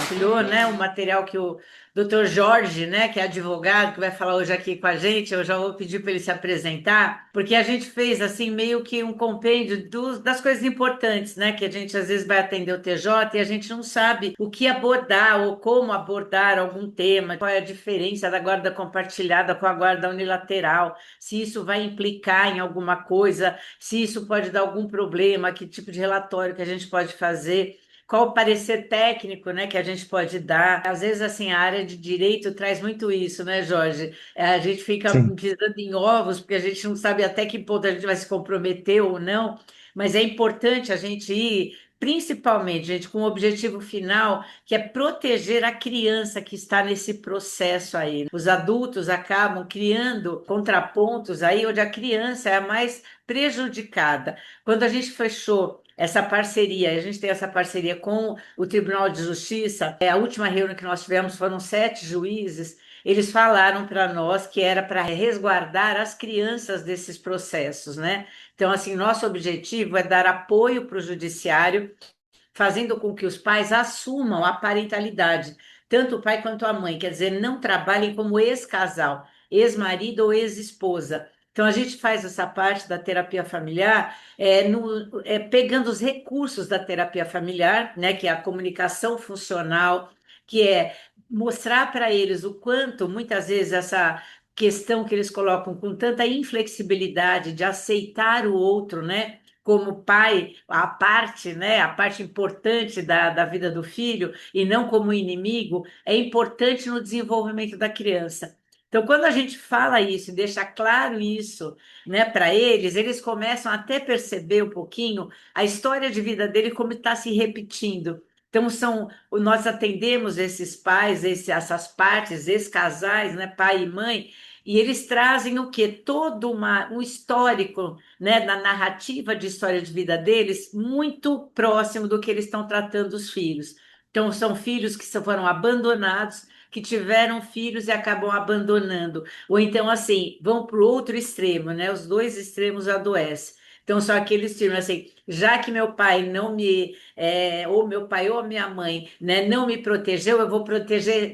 compartilhou, né, o material que o Dr. Jorge, né, que é advogado, que vai falar hoje aqui com a gente. Eu já vou pedir para ele se apresentar, porque a gente fez assim meio que um compêndio das coisas importantes, né, que a gente às vezes vai atender o TJ e a gente não sabe o que abordar ou como abordar algum tema, qual é a diferença da guarda compartilhada com a guarda unilateral, se isso vai implicar em alguma coisa, se isso pode dar algum problema, que tipo de relatório que a gente pode fazer. Qual o parecer técnico, né, que a gente pode dar? Às vezes, assim, a área de direito traz muito isso, né, Jorge? A gente fica Sim, pisando em ovos, porque a gente não sabe até que ponto a gente vai se comprometer ou não, mas é importante a gente ir, principalmente, gente, com o objetivo final, que é proteger a criança que está nesse processo aí. Os adultos acabam criando contrapontos aí, onde a criança é a mais prejudicada. Quando a gente fechou essa parceria, a gente tem essa parceria com o Tribunal de Justiça. A última reunião que nós tivemos foram 7 juízes. Eles falaram para nós que era para resguardar as crianças desses processos, né? Então, assim, nosso objetivo é dar apoio para o judiciário, fazendo com que os pais assumam a parentalidade, tanto o pai quanto a mãe, quer dizer, não trabalhem como ex-casal, ex-marido ou ex-esposa. Então, a gente faz essa parte da terapia familiar pegando os recursos da terapia familiar, né, que é a comunicação funcional, que é mostrar para eles o quanto, muitas vezes, essa questão que eles colocam com tanta inflexibilidade de aceitar o outro, né? Como pai, a parte, né, a parte importante da vida do filho, e não como inimigo, é importante no desenvolvimento da criança. Então, quando a gente fala isso, e deixa claro isso, né, para eles, eles começam até a perceber um pouquinho a história de vida dele como está se repetindo. Então, nós atendemos esses pais, essas partes, esses casais, né, pai e mãe, e eles trazem o quê? Todo um histórico, né, na narrativa de história de vida deles, muito próximo do que eles estão tratando os filhos. Então, são filhos que foram abandonados, que tiveram filhos e acabam abandonando. Ou então, assim, vão para o outro extremo, né? Os dois extremos adoecem. Então, são aqueles filmes assim, já que meu pai não me, ou meu pai ou minha mãe, né, não me protegeu, eu vou proteger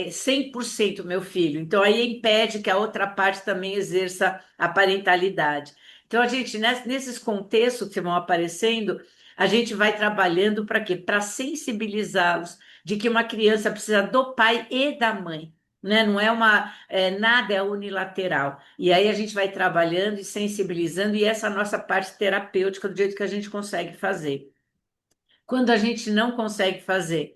100% meu filho. Então, aí impede que a outra parte também exerça a parentalidade. Então, a gente, nesses contextos que vão aparecendo, a gente vai trabalhando para quê? Para sensibilizá-los de que uma criança precisa do pai e da mãe, né? Não é nada é unilateral. E aí a gente vai trabalhando e sensibilizando, e essa é a nossa parte terapêutica do jeito que a gente consegue fazer. Quando a gente não consegue fazer,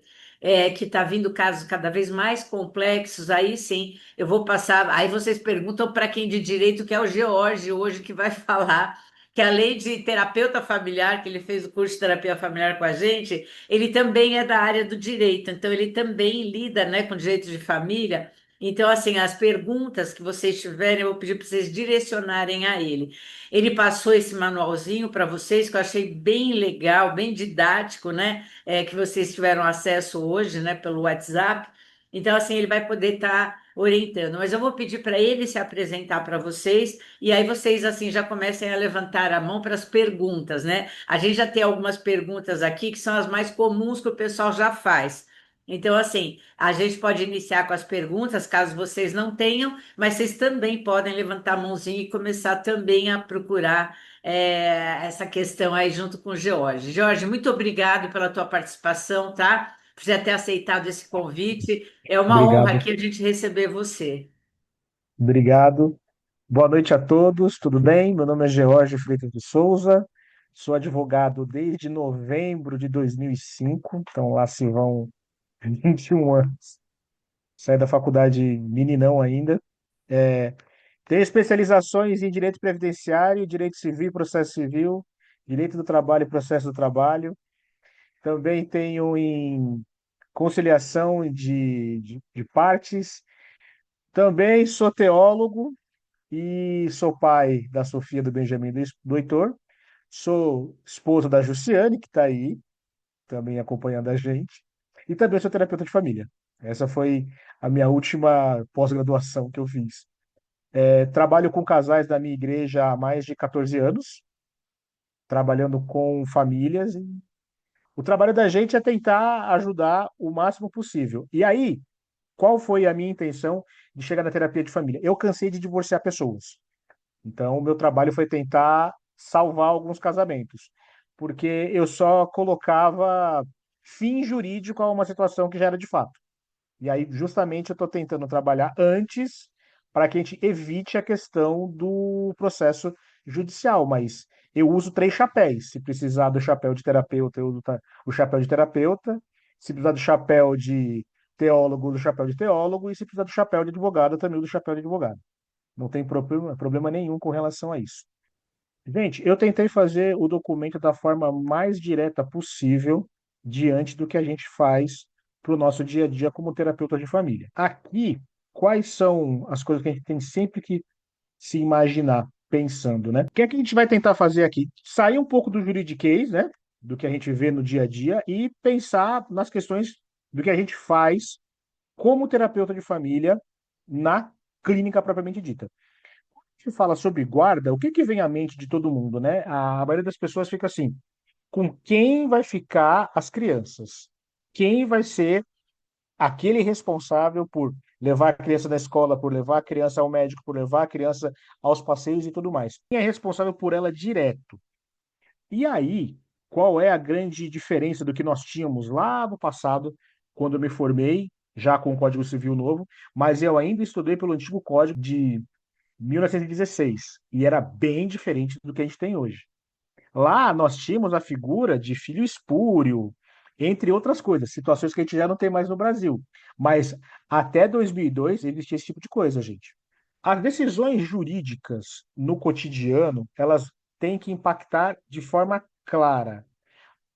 que está vindo casos cada vez mais complexos, aí sim, eu vou passar. Aí vocês perguntam para quem de direito, que é o George hoje, que vai falar que além de terapeuta familiar, que ele fez o curso de terapia familiar com a gente, ele também é da área do direito, então ele também lida, né, com direito de família. Então, assim, as perguntas que vocês tiverem, eu vou pedir para vocês direcionarem a ele. Ele passou esse manualzinho para vocês, que eu achei bem legal, bem didático, né? Que vocês tiveram acesso hoje, né, pelo WhatsApp. Então, assim, ele vai poder estar orientando. Mas eu vou pedir para ele se apresentar para vocês, e aí vocês, assim, já comecem a levantar a mão para as perguntas, né? A gente já tem algumas perguntas aqui que são as mais comuns que o pessoal já faz. Então, assim, a gente pode iniciar com as perguntas, caso vocês não tenham, mas vocês também podem levantar a mãozinha e começar também a procurar essa questão aí junto com o George. George, muito obrigado pela tua participação, tá? Por você ter aceitado esse convite. É uma honra obrigado. aqui a gente receber você. Obrigado. Boa noite a todos, tudo bem? Meu nome é George Freitas de Souza, sou advogado desde novembro de 2005, então lá se vão 21 anos. Saí da faculdade meninão ainda. Tenho especializações em direito previdenciário, direito civil e processo civil, direito do trabalho e processo do trabalho. Também tenho em conciliação de partes. Também sou teólogo e sou pai da Sofia, do Benjamin e do Heitor. Sou esposo da Jussiane, que está aí, também acompanhando a gente. E também sou terapeuta de família. Essa foi a minha última pós-graduação que eu fiz. Trabalho com casais da minha igreja há mais de 14 anos, trabalhando com famílias. O trabalho da gente é tentar ajudar o máximo possível. E aí, qual foi a minha intenção de chegar na terapia de família? Eu cansei de divorciar pessoas. Então, o meu trabalho foi tentar salvar alguns casamentos, porque eu só colocava fim jurídico a uma situação que já era de fato. E aí, justamente, eu estou tentando trabalhar antes para que a gente evite a questão do processo judicial. Mas eu uso três chapéus. Se precisar do chapéu de terapeuta, eu uso o chapéu de terapeuta. Se precisar do chapéu de teólogo, eu uso o chapéu de teólogo. E se precisar do chapéu de advogado, eu também uso o chapéu de advogado. Não tem problema nenhum com relação a isso. Gente, eu tentei fazer o documento da forma mais direta possível diante do que a gente faz para o nosso dia a dia como terapeuta de família. Aqui, quais são as coisas que a gente tem sempre que se imaginar pensando, né? O que é que a gente vai tentar fazer aqui? Sair um pouco do juridiquês, né? Do que a gente vê no dia a dia e pensar nas questões do que a gente faz como terapeuta de família na clínica propriamente dita. Se fala sobre guarda, o que que vem à mente de todo mundo, né? A maioria das pessoas fica assim: com quem vai ficar as crianças? Quem vai ser aquele responsável por levar a criança na escola, por levar a criança ao médico, por levar a criança aos passeios e tudo mais? Quem é responsável por ela direto? E aí, qual é a grande diferença do que nós tínhamos lá no passado, quando eu me formei, já com o Código Civil novo, mas eu ainda estudei pelo antigo Código de 1916, e era bem diferente do que a gente tem hoje. Lá nós tínhamos a figura de filho espúrio, entre outras coisas, situações que a gente já não tem mais no Brasil. Mas até 2002 existia esse tipo de coisa, gente. As decisões jurídicas no cotidiano, elas têm que impactar de forma clara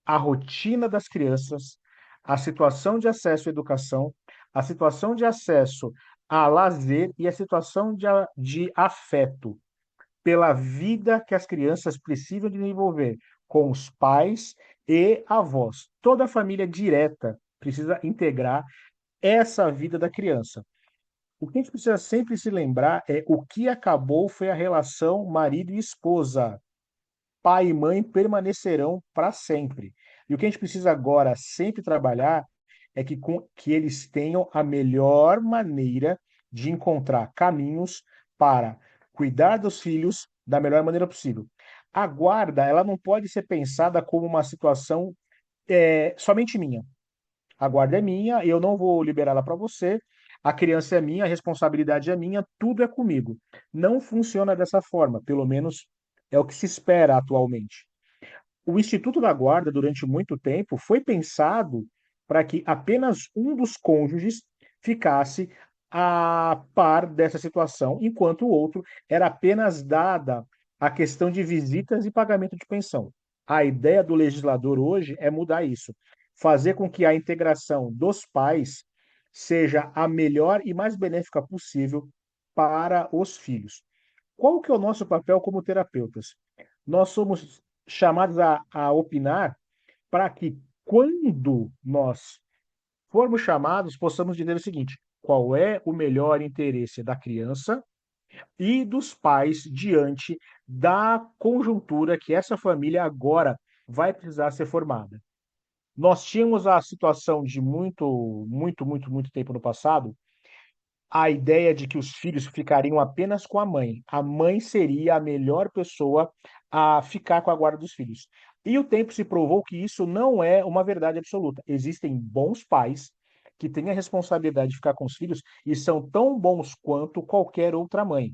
a rotina das crianças, a situação de acesso à educação, a situação de acesso a lazer e a situação de afeto pela vida que as crianças precisam desenvolver com os pais e avós. Toda a família direta precisa integrar essa vida da criança. O que a gente precisa sempre se lembrar é o que acabou foi a relação marido e esposa. Pai e mãe permanecerão para sempre. E o que a gente precisa agora sempre trabalhar é que eles tenham a melhor maneira de encontrar caminhos para cuidar dos filhos da melhor maneira possível. A guarda, ela não pode ser pensada como uma situação somente minha. A guarda é minha, eu não vou liberá-la para você. A criança é minha, a responsabilidade é minha, tudo é comigo. Não funciona dessa forma, pelo menos é o que se espera atualmente. O Instituto da Guarda, durante muito tempo, foi pensado para que apenas um dos cônjuges ficasse a par dessa situação, enquanto o outro era apenas dada a questão de visitas e pagamento de pensão. A ideia do legislador hoje é mudar isso, fazer com que a integração dos pais seja a melhor e mais benéfica possível para os filhos. Qual que é o nosso papel como terapeutas? Nós somos chamados a opinar para que, quando nós formos chamados, possamos dizer o seguinte: qual é o melhor interesse da criança e dos pais diante da conjuntura que essa família agora vai precisar ser formada. Nós tínhamos a situação de muito tempo no passado, a ideia de que os filhos ficariam apenas com a mãe. A mãe seria a melhor pessoa a ficar com a guarda dos filhos. E o tempo se provou que isso não é uma verdade absoluta. Existem bons pais que têm a responsabilidade de ficar com os filhos e são tão bons quanto qualquer outra mãe.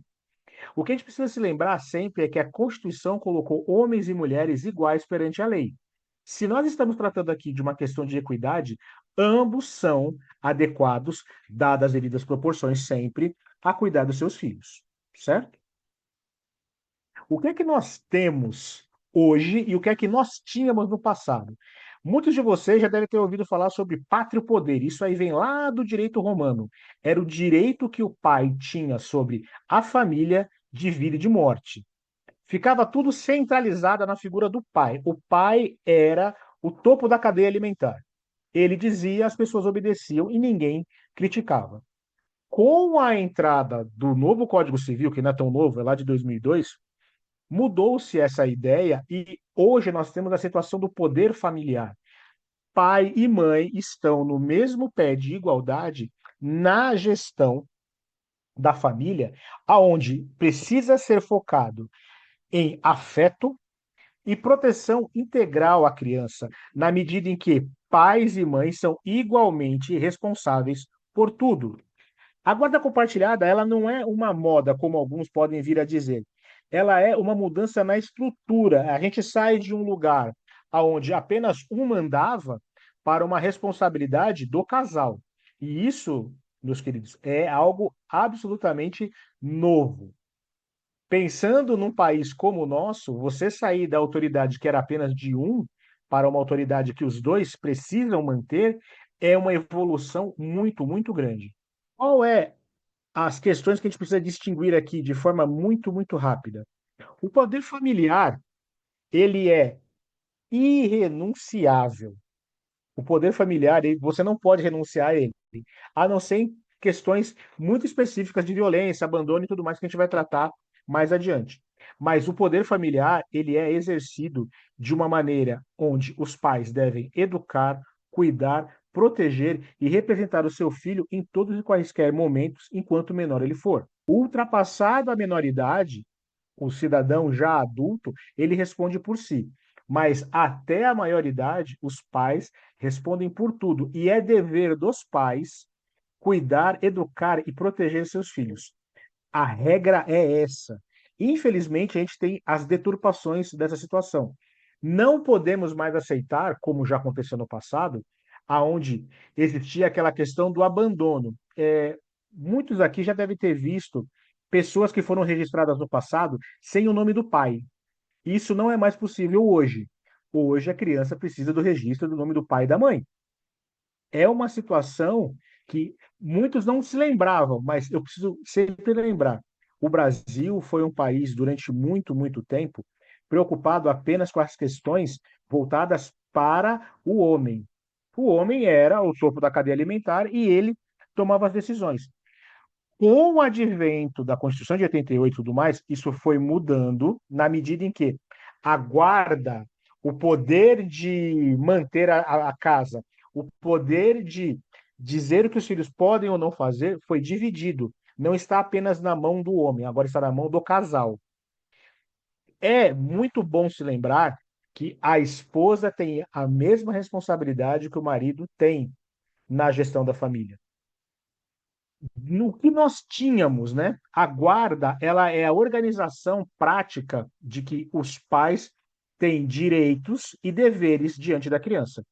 O que a gente precisa se lembrar sempre é que a Constituição colocou homens e mulheres iguais perante a lei. Se nós estamos tratando aqui de uma questão de equidade, ambos são adequados, dadas as devidas proporções sempre, a cuidar dos seus filhos, certo? O que é que nós temos hoje e o que é que nós tínhamos no passado? Muitos de vocês já devem ter ouvido falar sobre pátrio poder. Isso aí vem lá do direito romano. Era o direito que o pai tinha sobre a família de vida e de morte. Ficava tudo centralizado na figura do pai. O pai era o topo da cadeia alimentar. Ele dizia, as pessoas obedeciam e ninguém criticava. Com a entrada do novo Código Civil, que não é tão novo, é lá de 2002, mudou-se essa ideia e hoje nós temos a situação do poder familiar. pai e mãe estão no mesmo pé de igualdade na gestão da família, aonde precisa ser focado em afeto e proteção integral à criança, na medida em que pais e mães são igualmente responsáveis por tudo. A guarda compartilhada, ela não é uma moda, como alguns podem vir a dizer. Ela é uma mudança na estrutura. A gente sai de um lugar onde apenas um mandava para uma responsabilidade do casal. E isso, meus queridos, é algo absolutamente novo. Pensando num país como o nosso, você sair da autoridade que era apenas de um para uma autoridade que os dois precisam manter é uma evolução muito, muito grande. Qual é as questões que a gente precisa distinguir aqui de forma muito, muito rápida? O poder familiar, ele é irrenunciável. O poder familiar, você não pode renunciar a ele, a não ser em questões muito específicas de violência, abandono e tudo mais que a gente vai tratar mais adiante. Mas o poder familiar, ele é exercido de uma maneira onde os pais devem educar, cuidar, proteger e representar o seu filho em todos e quaisquer momentos, enquanto menor ele for. Ultrapassado a menoridade, o cidadão já adulto, ele responde por si. Mas até a maioridade, os pais respondem por tudo. E é dever dos pais cuidar, educar e proteger seus filhos. A regra é essa. Infelizmente, a gente tem as deturpações dessa situação. Não podemos mais aceitar, como já aconteceu no passado, aonde existia aquela questão do abandono. Muitos aqui já devem ter visto pessoas que foram registradas no passado sem o nome do pai. Isso não é mais possível hoje. Hoje a criança precisa do registro do nome do pai e da mãe. É uma situação que muitos não se lembravam, mas eu preciso sempre lembrar. O Brasil foi um país, durante muito, muito tempo, preocupado apenas com as questões voltadas para o homem. O homem era o topo da cadeia alimentar e ele tomava as decisões. Com o advento da Constituição de 88 e tudo mais, isso foi mudando na medida em que a guarda, o poder de manter a casa, o poder de dizer o que os filhos podem ou não fazer, foi dividido. Não está apenas na mão do homem, agora está na mão do casal. É muito bom se lembrar que a esposa tem a mesma responsabilidade que o marido tem na gestão da família. No que nós tínhamos, né? A guarda, ela é a organização prática de que os pais têm direitos e deveres diante da criança.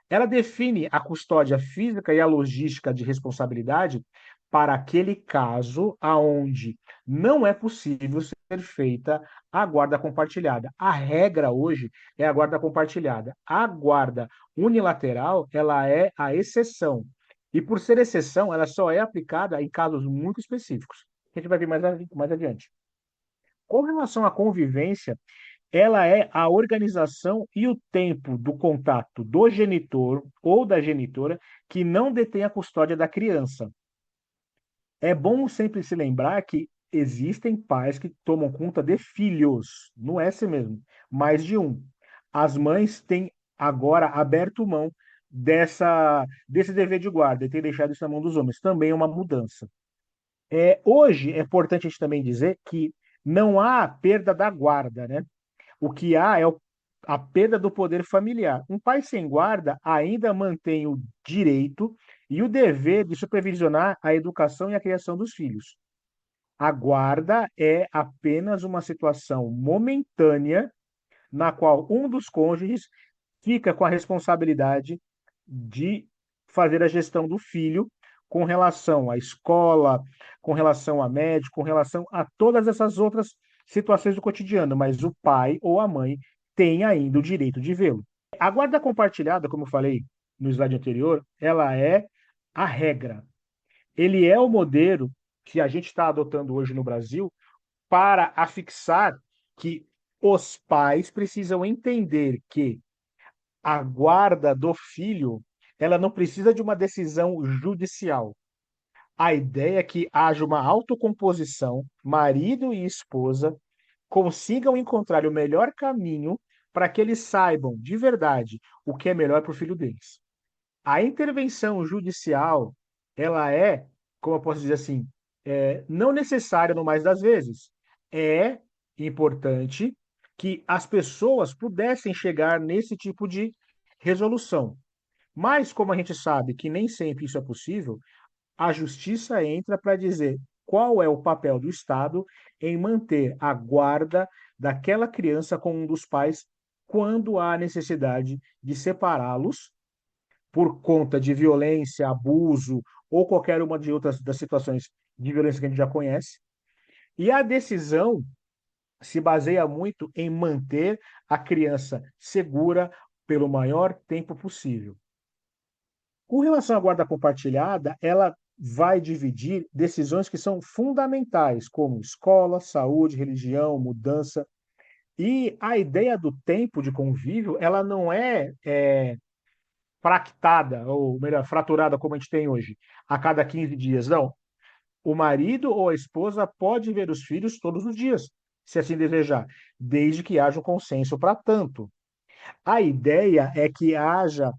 Ela define a custódia física e a logística de responsabilidade para aquele caso aonde não é possível ser feita a guarda compartilhada. A regra hoje é a guarda compartilhada. A guarda unilateral, ela é a exceção. E por ser exceção, ela só é aplicada em casos muito específicos. Que a gente vai ver mais adiante. Com relação à convivência, ela é a organização e o tempo do contato do genitor ou da genitora que não detém a custódia da criança. É bom sempre se lembrar que existem pais que tomam conta de filhos, não é assim mesmo, mais de um. As mães têm agora aberto mão desse dever de guarda e têm deixado isso na mão dos homens. Também é uma mudança. Hoje é importante a gente também dizer que não há perda da guarda, né? O que há é a perda do poder familiar. Um pai sem guarda ainda mantém o direito e o dever de supervisionar a educação e a criação dos filhos. A guarda é apenas uma situação momentânea na qual um dos cônjuges fica com a responsabilidade de fazer a gestão do filho com relação à escola, com relação a médico, com relação a todas essas outras situações do cotidiano, mas o pai ou a mãe tem ainda o direito de vê-lo. A guarda compartilhada, como eu falei no slide anterior, ela é a regra. Ele é o modelo que a gente está adotando hoje no Brasil para afixar que os pais precisam entender que a guarda do filho, ela não precisa de uma decisão judicial. A ideia é que haja uma autocomposição, marido e esposa consigam encontrar o melhor caminho para que eles saibam de verdade o que é melhor para o filho deles. A intervenção judicial, ela é, como eu posso dizer assim, não necessária no mais das vezes. É importante que as pessoas pudessem chegar nesse tipo de resolução. Mas, como a gente sabe que nem sempre isso é possível, a justiça entra para dizer qual é o papel do Estado em manter a guarda daquela criança com um dos pais quando há necessidade de separá-los por conta de violência, abuso ou qualquer uma de outras das situações de violência que a gente já conhece. E a decisão se baseia muito em manter a criança segura pelo maior tempo possível. Com relação à guarda compartilhada, ela vai dividir decisões que são fundamentais, como escola, saúde, religião, mudança. E a ideia do tempo de convívio, ela não é fractada, ou melhor, fraturada como a gente tem hoje, a cada 15 dias. Não. O marido ou a esposa pode ver os filhos todos os dias, se assim desejar, desde que haja um consenso para tanto. A ideia é que haja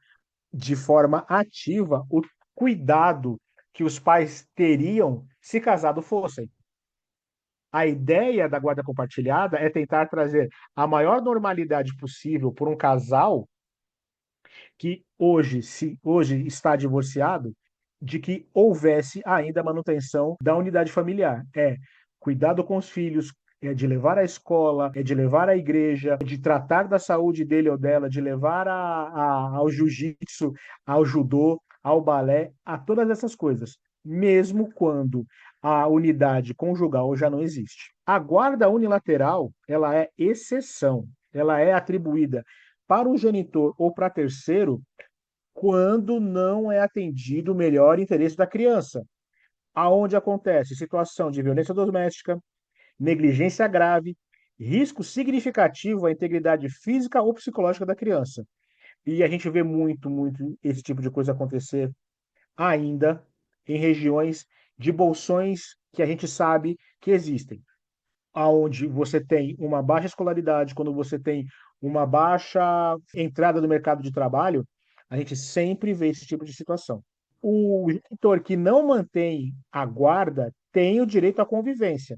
de forma ativa o cuidado que os pais teriam se casado fossem. A ideia da guarda compartilhada é tentar trazer a maior normalidade possível por um casal que hoje, se hoje está divorciado, de que houvesse ainda a manutenção da unidade familiar. É cuidado com os filhos, é de levar à escola, é de levar à igreja, é de tratar da saúde dele ou dela, de levar ao jiu-jitsu, ao judô, ao balé, a todas essas coisas, mesmo quando a unidade conjugal já não existe. A guarda unilateral, ela é exceção, ela é atribuída para o genitor ou para terceiro quando não é atendido o melhor interesse da criança, aonde acontece situação de violência doméstica, negligência grave, risco significativo à integridade física ou psicológica da criança. E a gente vê muito, muito esse tipo de coisa acontecer ainda em regiões de bolsões que a gente sabe que existem, aonde você tem uma baixa escolaridade, quando você tem uma baixa entrada no mercado de trabalho, a gente sempre vê esse tipo de situação. O genitor que não mantém a guarda tem o direito à convivência.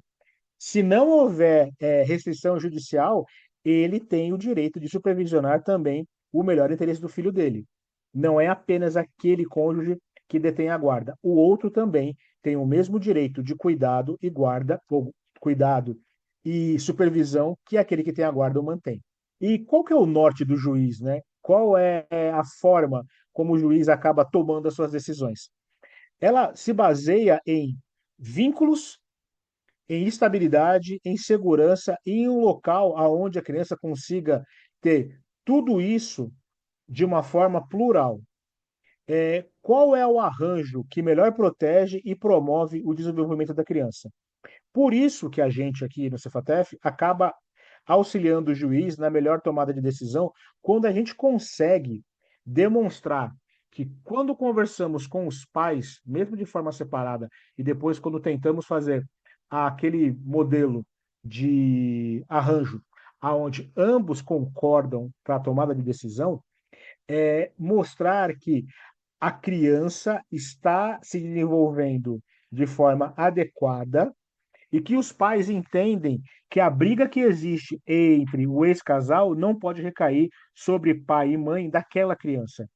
Se não houver restrição judicial, ele tem o direito de supervisionar também o melhor interesse do filho dele. Não é apenas aquele cônjuge que detém a guarda. O outro também tem o mesmo direito de cuidado e guarda, ou cuidado e supervisão que aquele que tem a guarda o mantém. E qual que é o norte do juiz, né? Qual é a forma como o juiz acaba tomando as suas decisões? Ela se baseia em vínculos, em estabilidade, em segurança e em um local aonde a criança consiga ter tudo isso de uma forma plural. Qual é o arranjo que melhor protege e promove o desenvolvimento da criança? Por isso que a gente aqui no Cefatef acaba auxiliando o juiz na melhor tomada de decisão, quando a gente consegue demonstrar que quando conversamos com os pais, mesmo de forma separada, e depois quando tentamos fazer aquele modelo de arranjo aonde ambos concordam para a tomada de decisão, é mostrar que a criança está se desenvolvendo de forma adequada e que os pais entendem que a briga que existe entre o ex-casal não pode recair sobre pai e mãe daquela criança.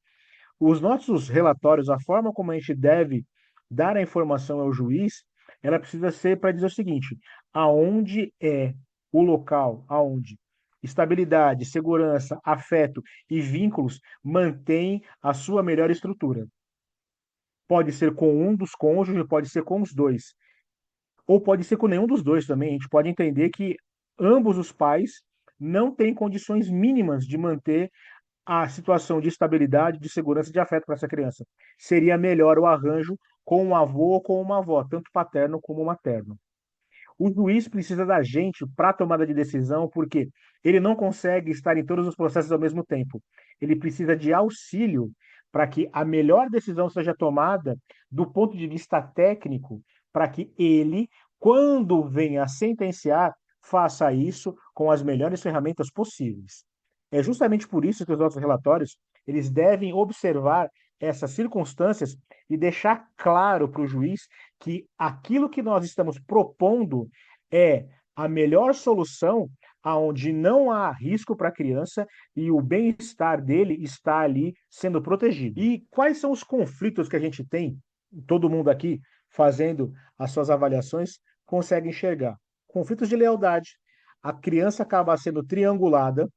Os nossos relatórios, a forma como a gente deve dar a informação ao juiz, ela precisa ser para dizer o seguinte: aonde é o local, aonde estabilidade, segurança, afeto e vínculos mantém a sua melhor estrutura. Pode ser com um dos cônjuges, pode ser com os dois, ou pode ser com nenhum dos dois também. A gente pode entender que ambos os pais não têm condições mínimas de manter a situação de estabilidade, de segurança e de afeto para essa criança. Seria melhor o arranjo com um avô ou com uma avó, tanto paterno como materno. O juiz precisa da gente para a tomada de decisão, porque ele não consegue estar em todos os processos ao mesmo tempo. Ele precisa de auxílio para que a melhor decisão seja tomada do ponto de vista técnico, para que ele, quando venha a sentenciar, faça isso com as melhores ferramentas possíveis. É justamente por isso que os nossos relatórios, eles devem observar essas circunstâncias e deixar claro para o juiz que aquilo que nós estamos propondo é a melhor solução, aonde não há risco para a criança e o bem-estar dele está ali sendo protegido. E quais são os conflitos que a gente tem? Todo mundo aqui fazendo as suas avaliações consegue enxergar. Conflitos de lealdade. A criança acaba sendo triangulada.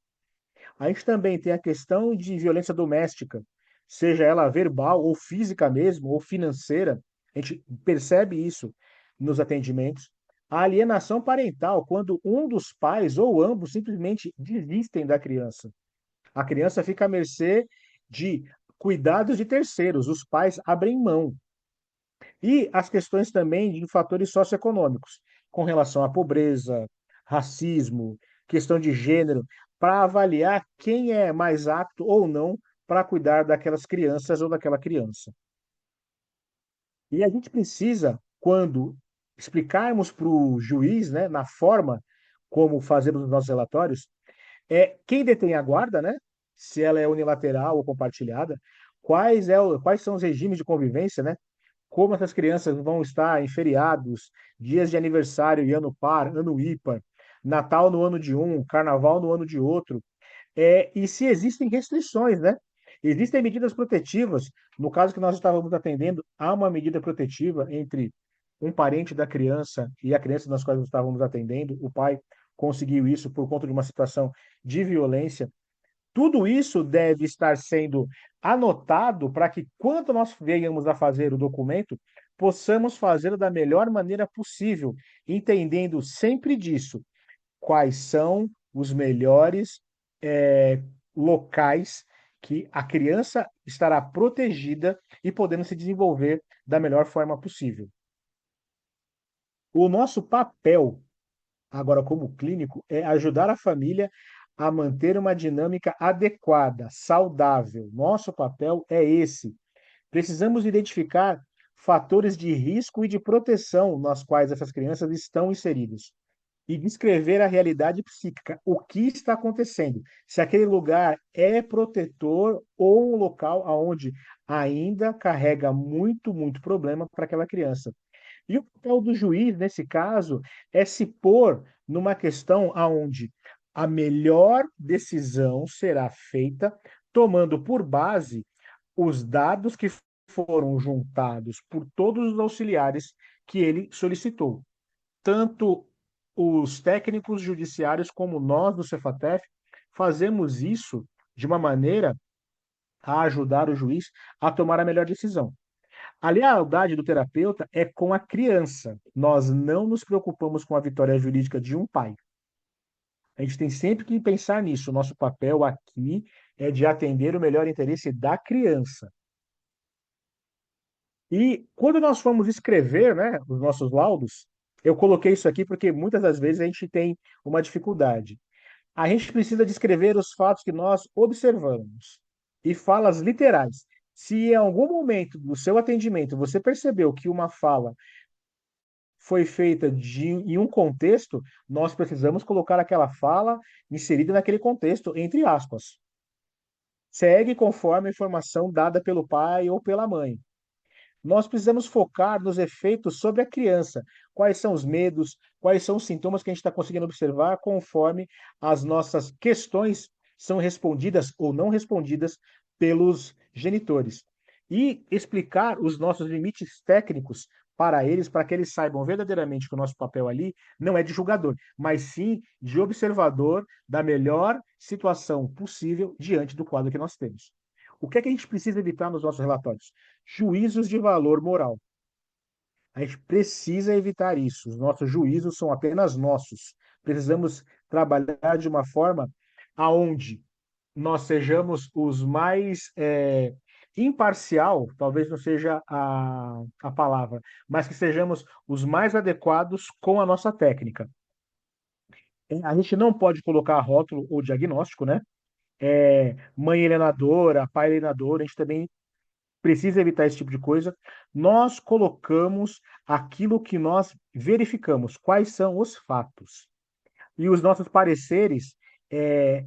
A gente também tem a questão de violência doméstica, seja ela verbal ou física mesmo, ou financeira. A gente percebe isso nos atendimentos. A alienação parental, quando um dos pais ou ambos simplesmente desistem da criança. A criança fica à mercê de cuidados de terceiros, os pais abrem mão. E as questões também de fatores socioeconômicos, com relação à pobreza, racismo, questão de gênero, para avaliar quem é mais apto ou não para cuidar daquelas crianças ou daquela criança. E a gente precisa, quando explicarmos para o juiz, né, na forma como fazemos os nossos relatórios, quem detém a guarda, né, se ela é unilateral ou compartilhada, quais são os regimes de convivência, né, como essas crianças vão estar em feriados, dias de aniversário e ano par, ano ímpar, Natal no ano de um, Carnaval no ano de outro, e se existem restrições, né? Existem medidas protetivas. No caso que nós estávamos atendendo, há uma medida protetiva entre um parente da criança e a criança nas quais nós estávamos atendendo. O pai conseguiu isso por conta de uma situação de violência. Tudo isso deve estar sendo anotado para que, quando nós venhamos a fazer o documento, possamos fazê-lo da melhor maneira possível, entendendo sempre disso, quais são os melhores locais que a criança estará protegida e podendo se desenvolver da melhor forma possível. O nosso papel agora como clínico, é ajudar a família a manter uma dinâmica adequada, saudável. Nosso papel é esse. Precisamos identificar fatores de risco e de proteção nas quais essas crianças estão inseridas e descrever a realidade psíquica, o que está acontecendo, se aquele lugar é protetor ou um local onde ainda carrega muito, muito problema para aquela criança. E o papel do juiz, nesse caso, é se pôr numa questão aonde a melhor decisão será feita tomando por base os dados que foram juntados por todos os auxiliares que ele solicitou. Tanto os técnicos judiciários como nós do Cefatef fazemos isso de uma maneira a ajudar o juiz a tomar a melhor decisão. A lealdade do terapeuta é com a criança. Nós não nos preocupamos com a vitória jurídica de um pai. A gente tem sempre que pensar nisso. O nosso papel aqui é de atender o melhor interesse da criança. E quando nós formos escrever, né, os nossos laudos, eu coloquei isso aqui porque muitas das vezes a gente tem uma dificuldade. A gente precisa descrever os fatos que nós observamos e falas literais. Se em algum momento do seu atendimento você percebeu que uma fala foi feita em um contexto, nós precisamos colocar aquela fala inserida naquele contexto, entre aspas. Segue conforme a informação dada pelo pai ou pela mãe. Nós precisamos focar nos efeitos sobre a criança. Quais são os medos, quais são os sintomas que a gente está conseguindo observar conforme as nossas questões são respondidas ou não respondidas pelos genitores. E explicar os nossos limites técnicos para eles, para que eles saibam verdadeiramente que o nosso papel ali não é de julgador, mas sim de observador da melhor situação possível diante do quadro que nós temos. O que é que a gente precisa evitar nos nossos relatórios? Juízos de valor moral. A gente precisa evitar isso. Os nossos juízos são apenas nossos. Precisamos trabalhar de uma forma aonde nós sejamos os mais imparcial, talvez não seja a palavra, mas que sejamos os mais adequados com a nossa técnica. A gente não pode colocar rótulo ou diagnóstico, né? Mãe alienadora, pai alienador, a gente também precisa evitar esse tipo de coisa. Nós colocamos aquilo que nós verificamos, quais são os fatos. E os nossos pareceres,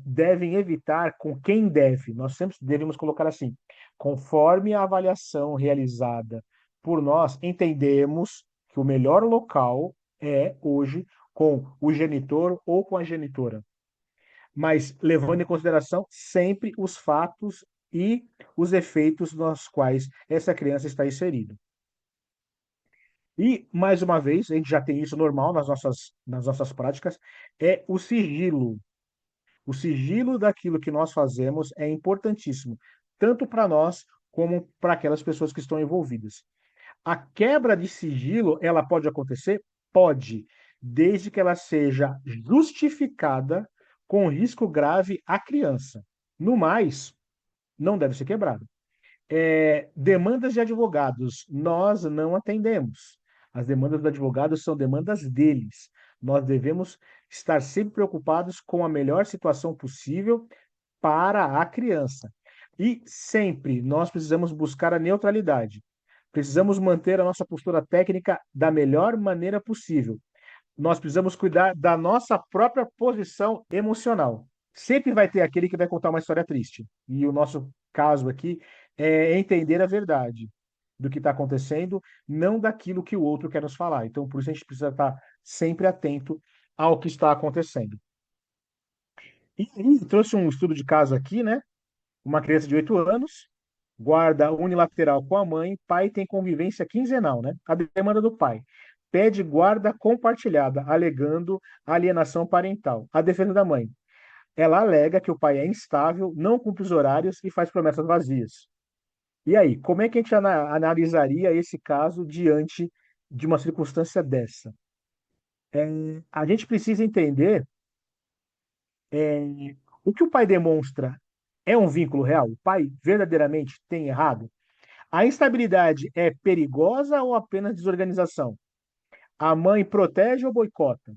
devem evitar com quem deve. Nós sempre devemos colocar assim, conforme a avaliação realizada por nós, entendemos que o melhor local é hoje com o genitor ou com a genitora, mas levando em consideração sempre os fatos e os efeitos nos quais essa criança está inserida. E, mais uma vez, a gente já tem isso normal nas nossas práticas, é o sigilo. O sigilo daquilo que nós fazemos é importantíssimo, tanto para nós como para aquelas pessoas que estão envolvidas. A quebra de sigilo, ela pode acontecer? Pode, desde que ela seja justificada com risco grave à criança. No mais, não deve ser quebrada. Demandas de advogados, nós não atendemos. As demandas dos advogados são demandas deles. Nós devemos estar sempre preocupados com a melhor situação possível para a criança. E sempre nós precisamos buscar a neutralidade. Precisamos manter a nossa postura técnica da melhor maneira possível. Nós precisamos cuidar da nossa própria posição emocional. Sempre vai ter aquele que vai contar uma história triste. E o nosso caso aqui é entender a verdade do que está acontecendo, não daquilo que o outro quer nos falar. Então, por isso a gente precisa estar sempre atento ao que está acontecendo. E aí, eu trouxe um estudo de caso aqui, né? Uma criança de 8 anos, guarda unilateral com a mãe, pai tem convivência quinzenal, né? A demanda do pai. Pede guarda compartilhada, alegando alienação parental. A defesa da mãe. Ela alega que o pai é instável, não cumpre os horários e faz promessas vazias. E aí, como é que a gente analisaria esse caso diante de uma circunstância dessa? A gente precisa entender o que o pai demonstra é um vínculo real? O pai verdadeiramente tem errado? A instabilidade é perigosa ou apenas desorganização? A mãe protege ou boicota?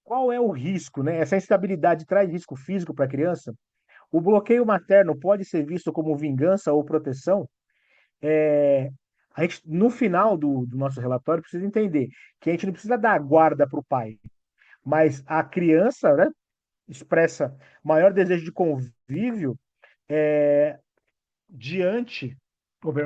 Qual é o risco, né? Essa instabilidade traz risco físico para a criança? O bloqueio materno pode ser visto como vingança ou proteção? É, a gente, no final do nosso relatório, precisa entender que a gente não precisa dar guarda para o pai, mas a criança, né, expressa maior desejo de convívio é, diante.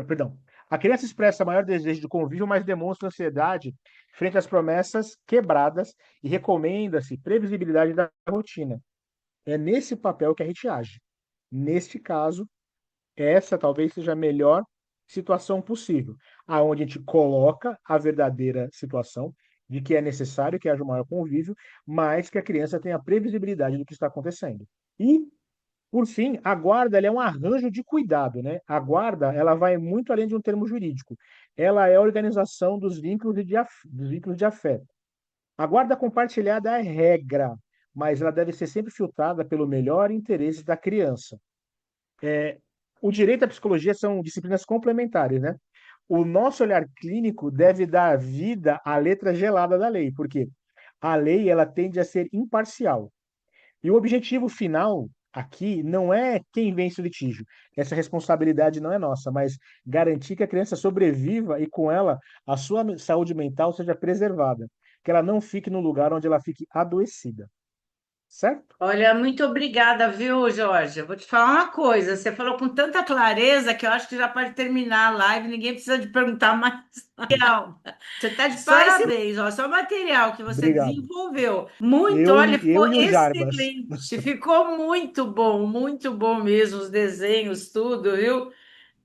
Perdão. A criança expressa maior desejo de convívio, mas demonstra ansiedade frente às promessas quebradas e recomenda-se previsibilidade da rotina. É nesse papel que a gente age. Neste caso, essa talvez seja a melhor situação possível, aonde a gente coloca a verdadeira situação de que é necessário que haja um maior convívio, mas que a criança tenha previsibilidade do que está acontecendo. E por fim, a guarda ela é um arranjo de cuidado, né? A guarda ela vai muito além de um termo jurídico. Ela é a organização dos vínculos de afeto. A guarda compartilhada é regra, mas ela deve ser sempre filtrada pelo melhor interesse da criança. O direito e a psicologia são disciplinas complementares, né? O nosso olhar clínico deve dar vida à letra gelada da lei, porque a lei ela tende a ser imparcial. E o objetivo final aqui não é quem vence o litígio. Essa responsabilidade não é nossa, mas garantir que a criança sobreviva e com ela a sua saúde mental seja preservada, que ela não fique no lugar onde ela fique adoecida, certo? Olha, muito obrigada, viu, Jorge? Eu vou te falar uma coisa. Você falou com tanta clareza que eu acho que já pode terminar a live, ninguém precisa de perguntar mais material. Você está de parabéns, ó, só o material que você Obrigado. desenvolveu. Muito, Eu, olha, e- eu ficou e o Jarbas. excelente, ficou muito bom mesmo, os desenhos, tudo, viu?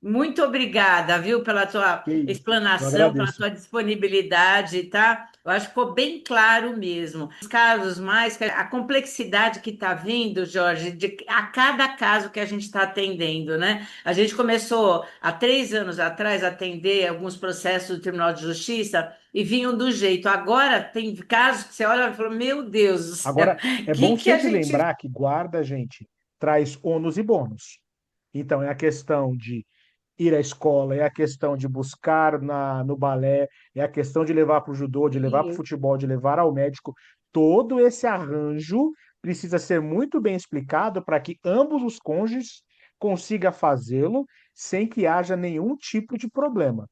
Muito obrigada, viu, pela tua Que isso. Eu explanação, pela agradeço. tua disponibilidade, tá? Eu acho que ficou bem claro mesmo. Os casos mais, a complexidade que está vindo, Jorge, a cada caso que a gente está atendendo, né? A gente começou há 3 anos atrás a atender alguns processos do Tribunal de Justiça e vinham do jeito. Agora tem casos que você olha e fala, meu Deus do céu, Agora, é o que bom que a sempre gente lembrar que guarda, gente, traz ônus e bônus. Então, é a questão de ir à escola, é a questão de buscar no balé, é a questão de levar para o judô, de levar para o fez? futebol, de levar ao médico. Todo esse arranjo precisa ser muito bem explicado para que ambos os cônjuges consigam fazê-lo sem que haja nenhum tipo de problema.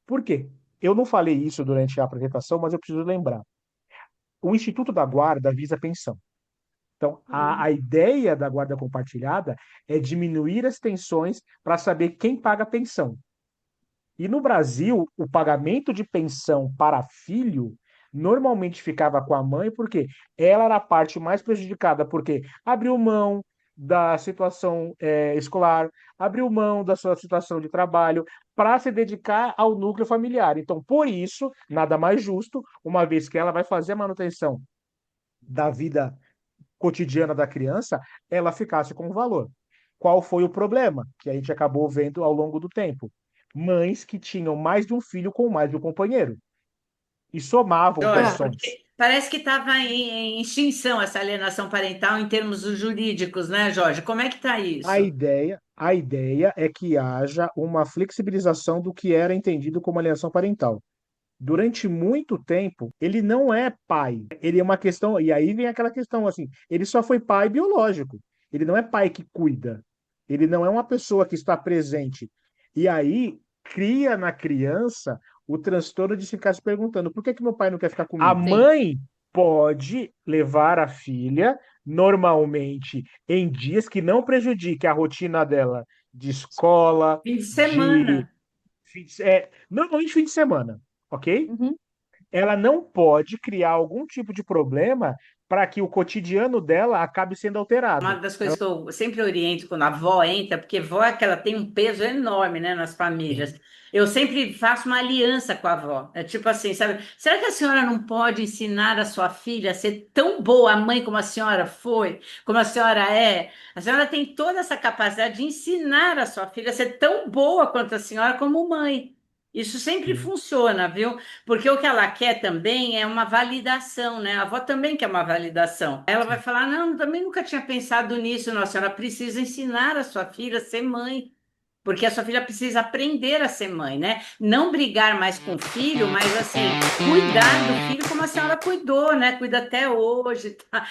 Por quê? Eu não falei isso durante a apresentação, mas eu preciso lembrar. O Instituto da Guarda visa pensão. Então, a ideia da guarda compartilhada é diminuir as tensões para saber quem paga a pensão. E no Brasil, o pagamento de pensão para filho normalmente ficava com a mãe, porque ela era a parte mais prejudicada, porque abriu mão da situação escolar, abriu mão da sua situação de trabalho para se dedicar ao núcleo familiar. Então, por isso, nada mais justo, uma vez que ela vai fazer a manutenção da vida cotidiana da criança, ela ficasse com o valor. Qual foi o problema que a gente acabou vendo ao longo do tempo? Mães que tinham mais de um filho com mais de um companheiro e somavam Jorge, pensões. porque parece que estava em extinção essa alienação parental em termos jurídicos, né, Jorge? Como é que está isso? A ideia é que haja uma flexibilização do que era entendido como alienação parental. Durante muito tempo, ele não é pai. Ele é uma questão, e aí vem aquela questão assim, ele só foi pai biológico. Ele não é pai que cuida. Ele não é uma pessoa que está presente. E aí cria na criança o transtorno de ficar se perguntando: por que que meu pai não quer ficar comigo? A Sim. mãe pode levar a filha normalmente em dias que não prejudique a rotina dela de escola, Fim de de semana. normalmente fim de semana, ok? Uhum. Ela não pode criar algum tipo de problema para que o cotidiano dela acabe sendo Uma alterado. das coisas que eu sempre oriento quando a avó entra, porque vó é que ela tem um peso enorme, né, nas famílias. Eu sempre faço uma aliança com a avó. É tipo assim, sabe? Será que a senhora não pode ensinar a sua filha a ser tão boa mãe como a senhora foi, como a senhora é? A senhora tem toda essa capacidade de ensinar a sua filha a ser tão boa quanto a senhora como mãe. Isso sempre Sim, funciona, viu? Porque o que ela quer também é uma validação, né? A avó também quer uma validação. Ela vai sim, falar: não, também nunca tinha pensado nisso, nossa senhora precisa ensinar a sua filha a ser mãe. Porque a sua filha precisa aprender a ser mãe, né? Não brigar mais com o filho, mas assim, cuidar do filho como a senhora cuidou, né? Cuida até hoje, tá?